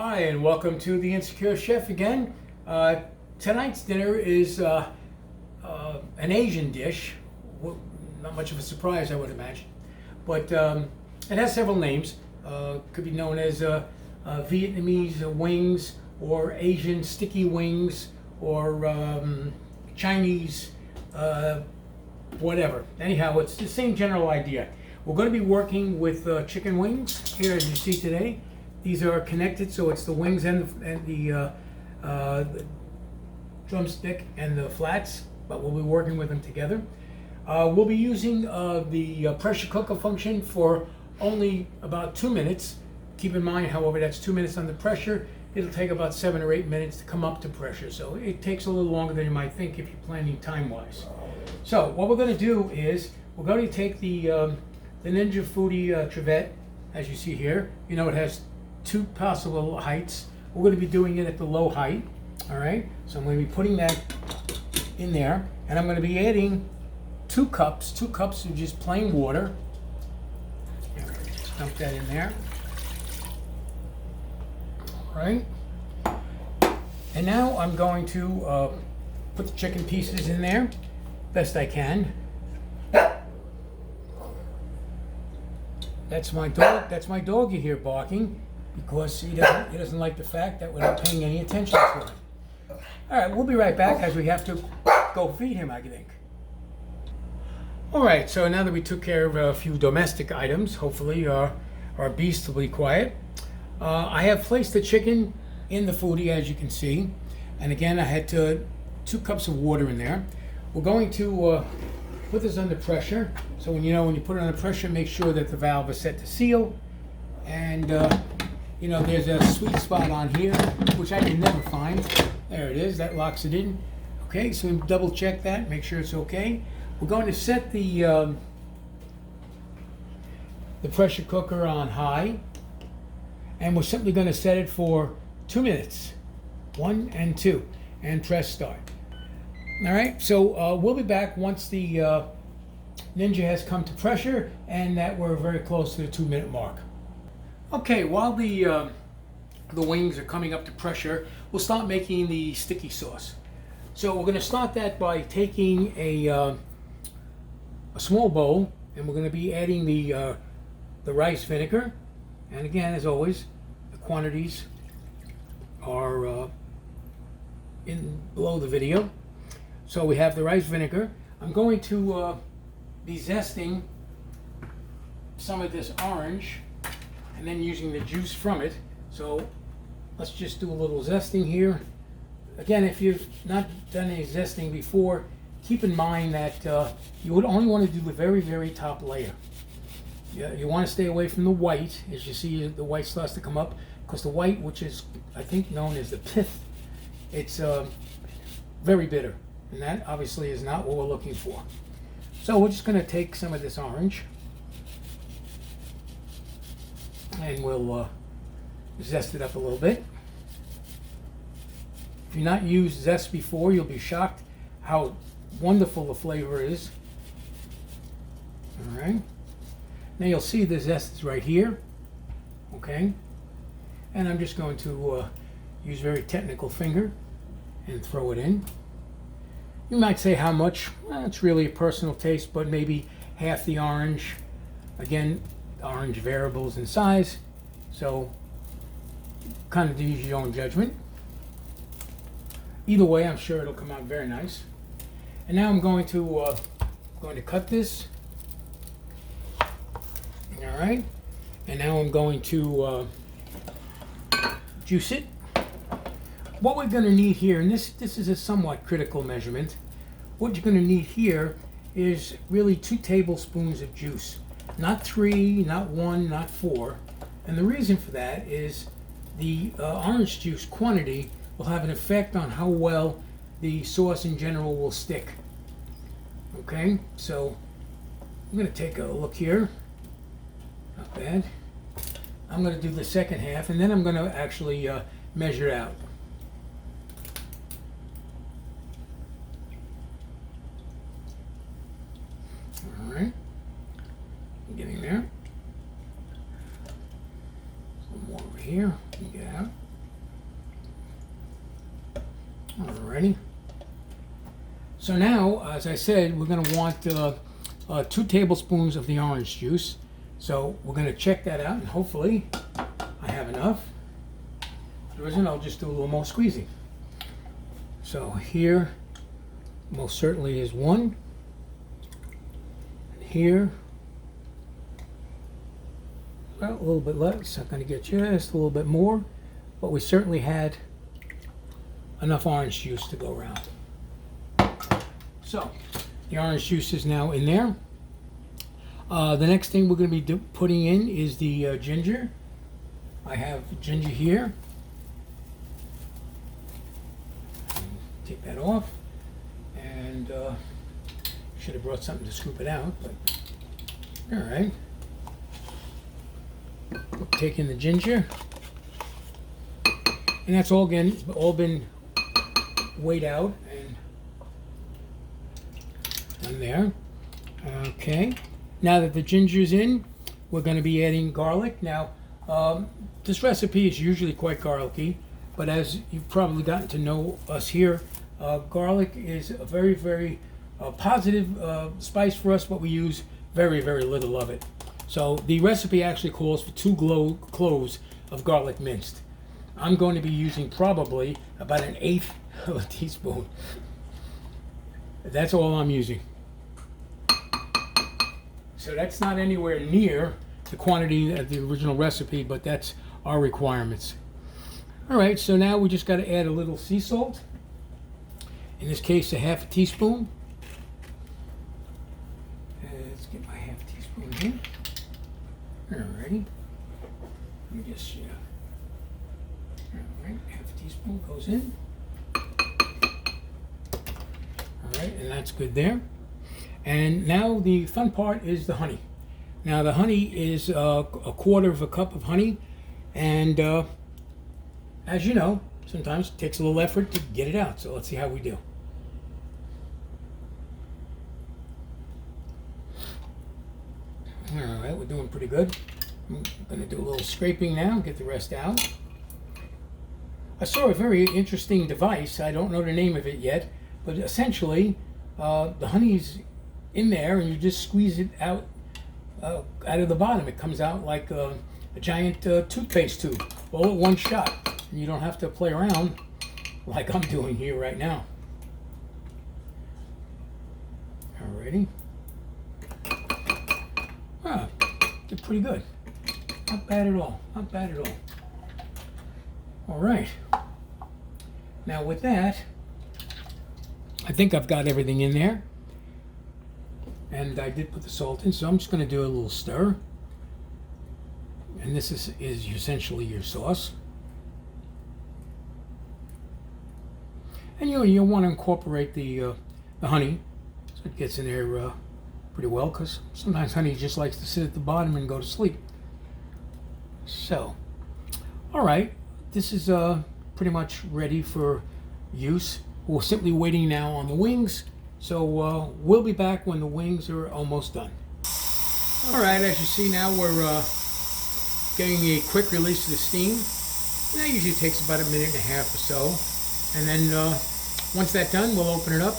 Hi, and welcome to the Insecure Chef again. Tonight's dinner is an Asian dish. Not much of a surprise, I would imagine. But it has several names. Could be known as Vietnamese wings, or Asian sticky wings, or Chinese whatever. Anyhow, it's the same general idea. We're going to be working with chicken wings here, as you see today. These are connected, so it's the wings and the drumstick and the flats, but we'll be working with them together. We'll be using the pressure cooker function for only about 2 minutes. Keep in mind, however, that's 2 minutes under pressure. It'll take about 7 or 8 minutes to come up to pressure, so it takes a little longer than you might think if you're planning time-wise. So what we're going to do is we're going to take the Ninja Foodie Trivet, as you see here. You know, it has two possible heights. We're going to be doing it at the low height. All right, so I'm going to be putting that in there, and I'm going to be adding 2 cups of just plain water. Just dump that in there. All right, and now I'm going to put the chicken pieces in there best I can. That's my dog. That's my dog you hear barking, because he doesn't like the fact that we're not paying any attention to him. All right, we'll be right back, as we have to go feed him, I think. All right, so now that we took care of a few domestic items, hopefully our beast will be quiet. I have placed the chicken in the foodie, as you can see, and again I had 2 cups of water in there. We're going to put this under pressure, so when you put it under pressure, make sure that the valve is set to seal, and there's a sweet spot on here which I can never find. There it is. That locks it in. Okay, so we double check that, make sure it's okay. We're going to set the pressure cooker on high, and we're simply going to set it for 2 minutes, 1 and 2, and press start. All right, so we'll be back once the Ninja has come to pressure and that we're very close to the 2-minute mark. Okay, while the wings are coming up to pressure, we'll start making the sticky sauce. So we're going to start that by taking a small bowl, and we're going to be adding the rice vinegar. And again, as always, the quantities are below the video. So we have the rice vinegar. I'm going to be zesting some of this orange and then using the juice from it. So let's just do a little zesting here. Again, if you've not done any zesting before, keep in mind that you would only want to do the very, very top layer. You want to stay away from the white. As you see, the white starts to come up, because the white, which is I think known as the pith, it's very bitter. And that obviously is not what we're looking for. So we're just going to take some of this orange, and we'll zest it up a little bit. If you've not used zest before, you'll be shocked how wonderful the flavor is. All right. Now you'll see the zest is right here. Okay. And I'm just going to use a very technical finger and throw it in. You might say how much. Well, it's really a personal taste, but maybe half the orange. Again, orange variables in size, so kind of use your own judgment. Either way, I'm sure it'll come out very nice. And now I'm going to cut this. All right, and now I'm going to juice it. What we're going to need here, and this is a somewhat critical measurement, what you're going to need here is really 2 tablespoons of juice. Not 3, not 1, not 4. And the reason for that is the orange juice quantity will have an effect on how well the sauce in general will stick. Okay, so I'm going to take a look here. Not bad. I'm going to do the second half, and then I'm going to actually measure it out. All right, getting there. Some more over here. Get out. Alrighty. So now, as I said, we're going to want 2 tablespoons of the orange juice. So we're going to check that out, and hopefully I have enough. If there isn't, I'll just do a little more squeezing. So here, most certainly is 1. And here, well, a little bit less. I'm going to get just a little bit more, but we certainly had enough orange juice to go around. So the orange juice is now in there. The next thing we're going to be putting in is the ginger. I have ginger here. Take that off, and should have brought something to scoop it out, but all right. We'll take in the ginger, and that's all been weighed out and done there. Okay. Now that the ginger's in, we're going to be adding garlic. Now, this recipe is usually quite garlicky, but as you've probably gotten to know us here, garlic is a very, very positive spice for us, but we use very, very little of it. So the recipe actually calls for 2 cloves of garlic minced. I'm going to be using probably about 1/8 of a teaspoon. That's all I'm using. So that's not anywhere near the quantity of the original recipe, but that's our requirements. All right, so now we just got to add a little sea salt. In this case, 1/2 teaspoon. Let's get my 1/2 teaspoon here. Alrighty. Let me just, alright, 1/2 teaspoon goes in. Alright, and that's good there. And now the fun part is the honey. Now the honey is a 1/4 cup of honey, and as you know, sometimes it takes a little effort to get it out. So let's see how we do. All right, we're doing pretty good. I'm going to do a little scraping now, get the rest out. I saw a very interesting device. I don't know the name of it yet, but essentially the honey's in there, and you just squeeze it out of the bottom. It comes out like a giant toothpaste tube, all at one shot. And you don't have to play around like I'm doing here right now. Alrighty. Ah, did pretty good. Not bad at all. Not bad at all. All right. Now with that, I think I've got everything in there. And I did put the salt in, so I'm just going to do a little stir. And this is essentially your sauce. And you'll want to incorporate the honey, so it gets in there pretty well, because sometimes honey just likes to sit at the bottom and go to sleep. So, all right, this is pretty much ready for use. We're simply waiting now on the wings. So we'll be back when the wings are almost done. All right, as you see now, we're getting a quick release of the steam. And that usually takes about 1.5 minutes or so. And then once that's done, we'll open it up,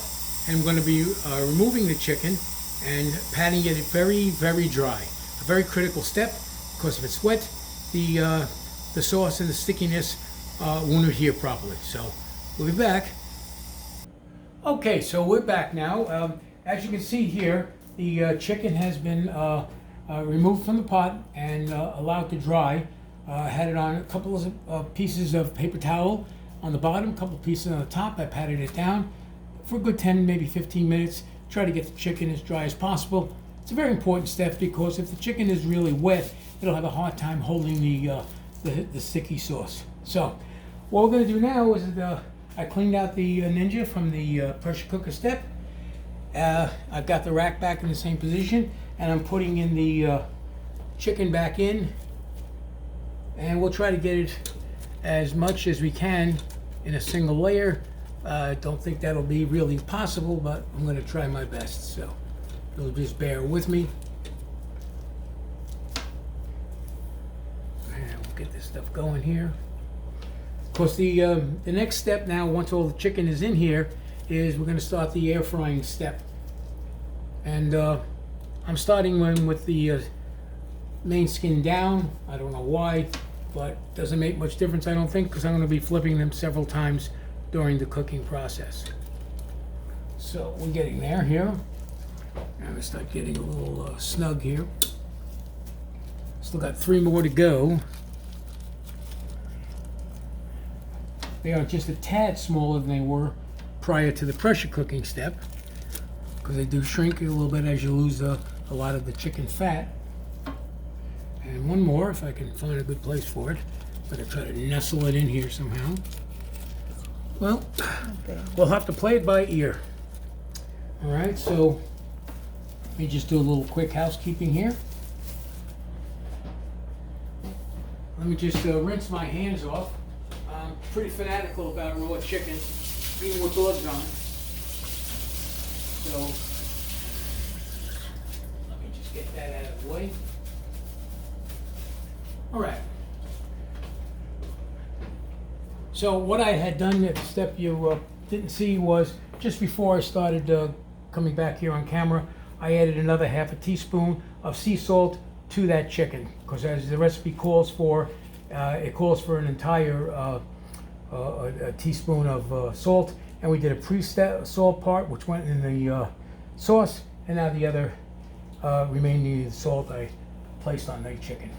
and I'm going to be removing the chicken and patting it very, very dry. A very critical step, because if it's wet, the sauce and the stickiness won't adhere properly. So we'll be back. Okay, so we're back now. As you can see here, the chicken has been removed from the pot and allowed to dry. I had it on a couple of pieces of paper towel on the bottom, a couple of pieces on the top. I patted it down for a good 10, maybe 15 minutes. Try to get the chicken as dry as possible. It's a very important step, because if the chicken is really wet, it'll have a hard time holding the sticky sauce. So what we're going to do now is I cleaned out the Ninja from the pressure cooker step. I've got the rack back in the same position, and I'm putting in the chicken back in, and we'll try to get it as much as we can in a single layer. I don't think that'll be really possible, but I'm going to try my best, so you'll just bear with me. And we'll get this stuff going here. Of course, the next step now, once all the chicken is in here, is we're going to start the air frying step. And I'm starting with the main skin down. I don't know why, but doesn't make much difference, I don't think, because I'm going to be flipping them several times during the cooking process. So we're getting there here. I'm going to start getting a little snug here. Still got 3 more to go. They are just a tad smaller than they were prior to the pressure cooking step, because they do shrink a little bit as you lose a lot of the chicken fat. And one more, if I can find a good place for it. I'm going to try to nestle it in here somehow. Well, we'll have to play it by ear. All right, so let me just do a little quick housekeeping here. Let me just rinse my hands off. I'm pretty fanatical about raw chicken, even with gloves on. So let me just get that out of the way. All right. So what I had done at the step you didn't see was just before I started coming back here on camera, I added another half a teaspoon of sea salt to that chicken, because as the recipe calls for, it calls for an entire a teaspoon of salt, and we did a pre-salt part which went in the sauce, and now the other remaining salt I placed on the chicken.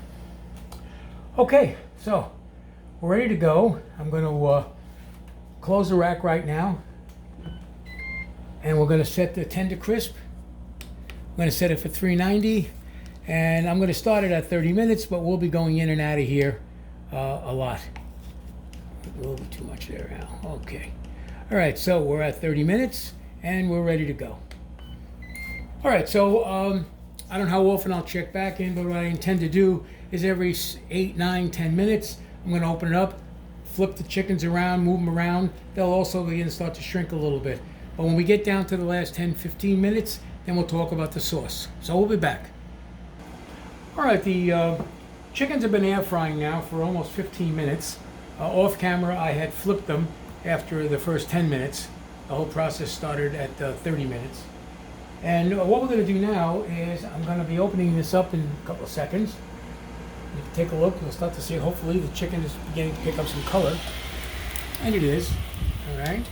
Okay, so we're ready to go. I'm going to close the rack right now, and we're going to set the tender crisp. I'm going to set it for 390, and I'm going to start it at 30 minutes, but we'll be going in and out of here a lot. A little bit too much there now. Okay. All right, so we're at 30 minutes, and we're ready to go. All right, so I don't know how often I'll check back in, but what I intend to do is every 8, 9, 10 minutes, I'm going to open it up, flip the chickens around, move them around. They'll also begin to start to shrink a little bit. But when we get down to the last 10, 15 minutes, then we'll talk about the sauce. So we'll be back. All right, the chickens have been air frying now for almost 15 minutes. Off camera, I had flipped them after the first 10 minutes. The whole process started at 30 minutes. And what we're going to do now is I'm going to be opening this up in a couple of seconds. You can take a look. We'll start to see, hopefully, the chicken is beginning to pick up some color. And it is. All right.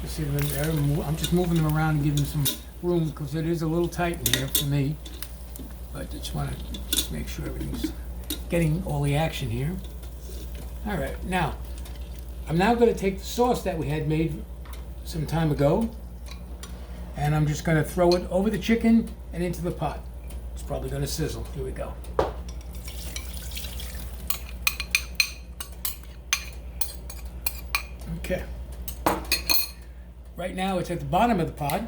You see them in there. I'm just moving them around and giving them some room because it is a little tight in here for me. But I just want to just make sure everything's getting all the action here. All right. Now, I'm now going to take the sauce that we had made some time ago, and I'm just going to throw it over the chicken and into the pot. It's probably going to sizzle. Here we go. Okay. Right now it's at the bottom of the pot.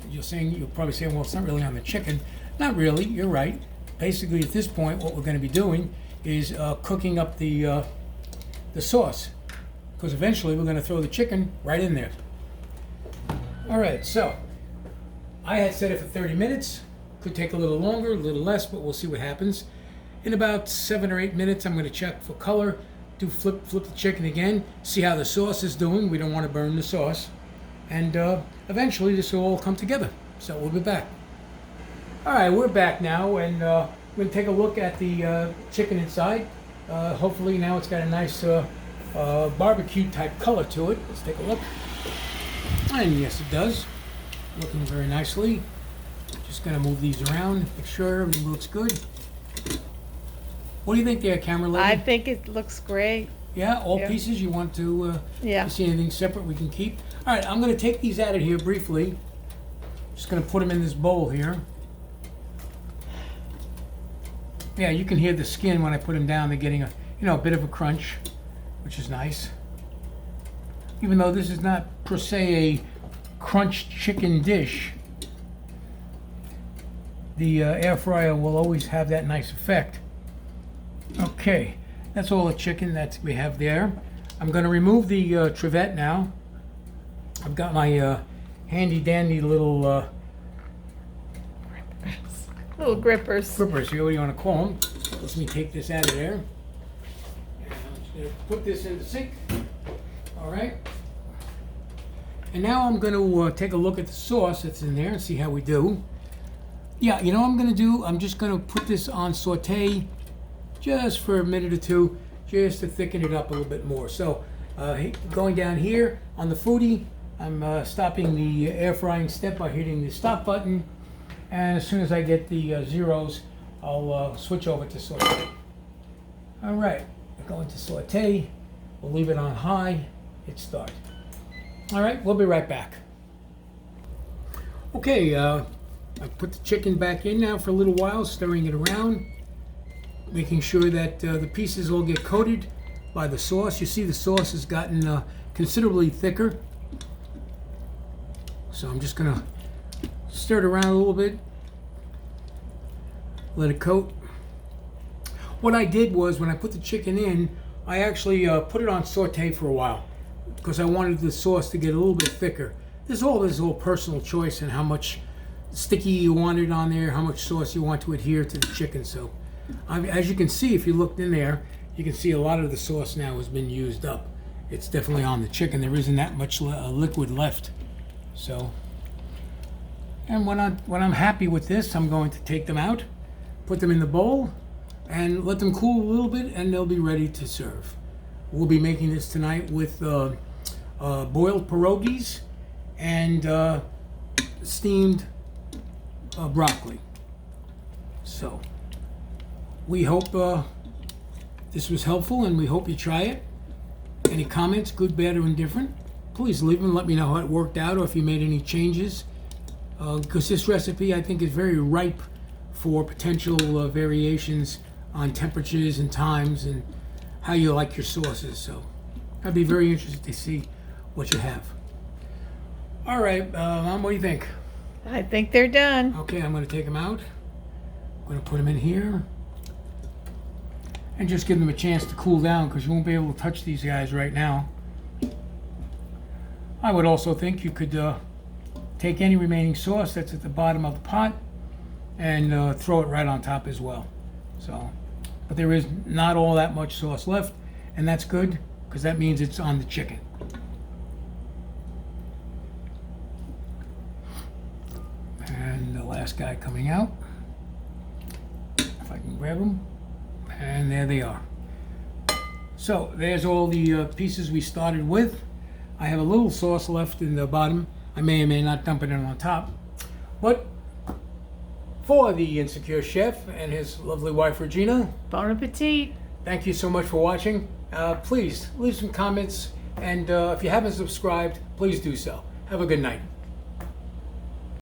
You'll probably say, well, it's not really on the chicken. Not really, you're right. Basically at this point what we're going to be doing is cooking up the sauce, because eventually we're going to throw the chicken right in there. All right, so I had set it for 30 minutes. Could take a little longer, a little less, but we'll see what happens. In about 7 or 8 minutes I'm going to check for color. Flip the chicken again, see how the sauce is doing. We don't want to burn the sauce. And eventually this will all come together. So we'll be back. All right, we're back now, and we're going to take a look at the chicken inside. Hopefully now it's got a nice barbecue type color to it. Let's take a look. And yes, it does. Looking very nicely. Just going to move these around, make sure everything looks good. What do you think there, camera lady? I think it looks great. Yeah, all pieces you want to see anything separate we can keep. All right, I'm going to take these out of here briefly. Just going to put them in this bowl here. Yeah, you can hear the skin when I put them down. They're getting a bit of a crunch, which is nice. Even though this is not per se a crunched chicken dish, the air fryer will always have that nice effect. Okay, that's all the chicken that we have there. I'm going to remove the trivet now. I've got my handy dandy little grippers. Grippers, what do you want to call them? Let me take this out of there. And I'm just Put this in the sink. All right. And now I'm going to take a look at the sauce that's in there and see how we do. Yeah, you know what I'm going to do? I'm just going to put this on saute just for a minute or two, just to thicken it up a little bit more. So going down here on the foodie, I'm stopping the air frying step by hitting the stop button. And as soon as I get the zeros, I'll switch over to saute. All right, we're going to saute. We'll leave it on high. Hit start. All right, we'll be right back. Okay, I put the chicken back in now for a little while, stirring it around, making sure that the pieces all get coated by the sauce. You see the sauce has gotten considerably thicker. So I'm just gonna stir it around a little bit, let it coat. What I did was, when I put the chicken in, I actually put it on saute for a while because I wanted the sauce to get a little bit thicker. This is all personal choice and how much sticky you want it on there, how much sauce you want to adhere to the chicken. So as you can see, if you looked in there, you can see a lot of the sauce now has been used up. It's definitely on the chicken. There isn't that much liquid left. So, and when I'm happy with this, I'm going to take them out, put them in the bowl, and let them cool a little bit, and they'll be ready to serve. We'll be making this tonight with boiled pierogies and steamed broccoli. So we hope this was helpful, and we hope you try it. Any comments, good, bad, or indifferent, please leave them. Let me know how it worked out or if you made any changes. Because this recipe, I think, is very ripe for potential variations on temperatures and times and how you like your sauces. So I'd be very interested to see what you have. All right, Mom, what do you think? I think they're done. Okay, I'm going to take them out. I'm going to put them in here. And just give them a chance to cool down, because you won't be able to touch these guys right now. I would also think you could take any remaining sauce that's at the bottom of the pot and throw it right on top as well. So, but there is not all that much sauce left, and that's good, because that means it's on the chicken. And the last guy coming out, if I can grab them, and there they are. So there's all the pieces we started with. I have a little sauce left in the bottom. I may or may not dump it in on top. But for the Insecure Chef and his lovely wife, Regina, Bon appetit. thank you so much for watching. Please leave some comments, and if you haven't subscribed, please do so. Have a good night.